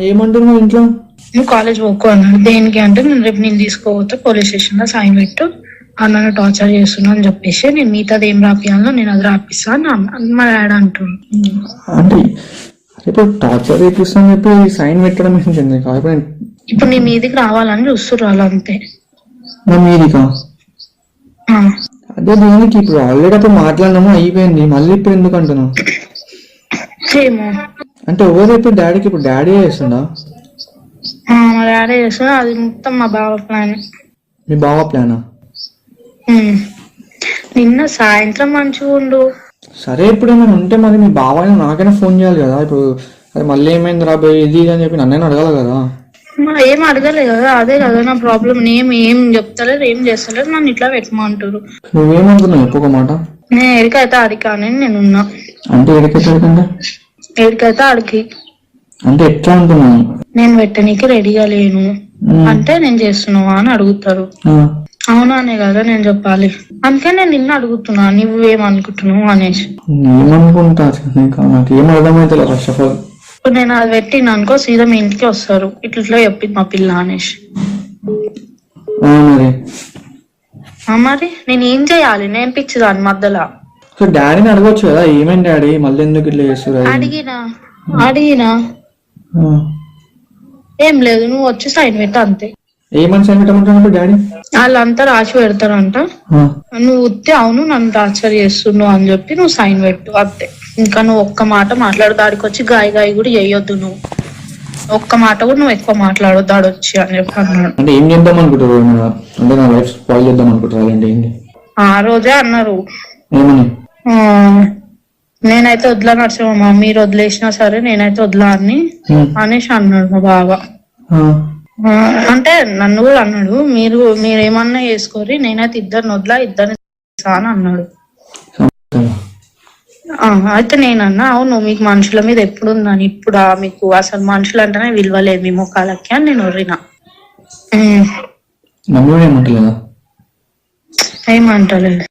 ఏమంటున్నావు ఇంట్లో? నువ్వు కాలేజ్ పోకో అన్నాడు. దేనికి అంటే నేను రేపు నేను తీసుకోపోతే పోలీస్ స్టేషన్ లో సైన్ పెట్టు, అన్న టార్చర్ చేస్తున్నా అని చెప్పేసి నేను మిగతాది ఏం రాపియాలో నేను అది రాపిస్తా అని మా డాడీ అంటున్నాను. అంటే ఇప్పుడు టార్చర్ చేపిస్తాను చెప్పి సైన్ పెట్టడం ఏంటండి? ఇప్పుడు నీ మీదికి రావాలని చూస్తున్నారు అంతే. నా మీదికా? అదే దీనికి ఇప్పుడు ఆల్రెడీ అప్పుడు మాట్లాడినాము, అయిపోయింది, మళ్ళీ ఇప్పుడు ఎందుకు అంటున్నావు? ఏమో అంటే ఎవరు ఇప్పుడు డాడీకి? ఇప్పుడు డాడీ చేస్తుందా? మా డాడీ చేస్తున్నా, అది మొత్తం మా బావ ప్లాన్. మీ బావ ప్లానా? నిన్న సాయంత్రం మంచిగా ఉండు. సరే ఇప్పుడు ఏమైనా ఉంటే మరి మీ బావని నాకైనా ఫోన్ చేయాలి కదా. ఇప్పుడు అది మళ్ళీ ఏమైంది రాబోయే ఇది అని చెప్పి నన్నే అడగాలి కదా. ఏం అడగలే కదా, అదే కదా నా ప్రాబ్లం. ఏం చెప్తలేరు, ఏం చేస్తలేరు, నన్ను ఇట్లా పెట్టమంటారు. నువ్వేమనుకున్నావు ఒక్కొక్క మాట? నేను ఎడికైతే ఆడికి కానీ నేనున్నా. అంటే ఎడికైతే ఆడికి అంటే ఎట్లా అంటున్నాను? నేను పెట్టనీకి రెడీగా లేను అంటే నేను చేస్తున్నావా అని అడుగుతారు. అవునానే కదా నేను చెప్పాలి. అందుకే నేను నిన్ను అడుగుతున్నా నువ్వేమనుకుంటున్నావు అనేసి. ఏమనుకుంటా నాకు ఏం అర్థమైతే ఫస్ట్ ఆఫ్ ఆల్. ఇప్పుడు నేను అది పెట్టిన అనుకో సీదా మీ ఇంటికి వస్తారు, ఇట్లా చెప్పింది మా పిల్ల అనేసి. మరి నేను ఏం చేయాలి? నేను పిచ్చిదాన్ని మధ్యలో. డాడీని అడగొచ్చు కదా, ఏమైంది డాడీ మళ్ళీ ఎందుకు ఇట్లా చేస్తారు? అడిగినా ఏం లేదు, నువ్వు వచ్చి సైన్ పెట్ట అంతే. ఏమని సైన్ పెట్టమంటాడు డాడీ? వాళ్ళంతా రాసి పెడతారంట, నువ్వు ఉత్తే అవును నన్ను టార్చర్ చేస్తున్నావు అని చెప్పి నువ్వు సైన్ పెట్టు అంతే. ఇంకా నువ్వు ఒక్క మాట మాట్లాడు, దాడికి వచ్చి గాయ కూడా చేయొద్దు. నువ్వు ఒక్క మాట కూడా నువ్వు ఎక్కువ మాట్లాడు దాడొచ్చి అని చెప్పి అన్నాడు. అంటే ఏం చేద్దాం అనుకుంటారు? అంటే నా లైఫ్ స్పాయిల్ చేద్దాం అనుకుంటారు అంటే ఏంటి? ఆ రోజే అన్నారు. ఏమని? నేనైతే వదిలా నడుచుమా, మీరు వదిలేసినా సరే నేనైతే వదిలా అని అనేసి అన్నాడు మా బావ. అంటే నన్ను కూడా అన్నాడు, మీరేమన్నా చేసుకోరి, నేనైతే ఇద్దరిని వదిలా, ఇద్దరిని అని అన్నాడు. అయితే నేనన్నా అవును మీకు మనుషుల మీద ఎప్పుడు ఉందని, ఇప్పుడు మీకు అసలు మనుషులు అంటేనే విలువలేదు మీ ముఖాలకి అని నేను ఒర్రినా. ఏమంటలేదు.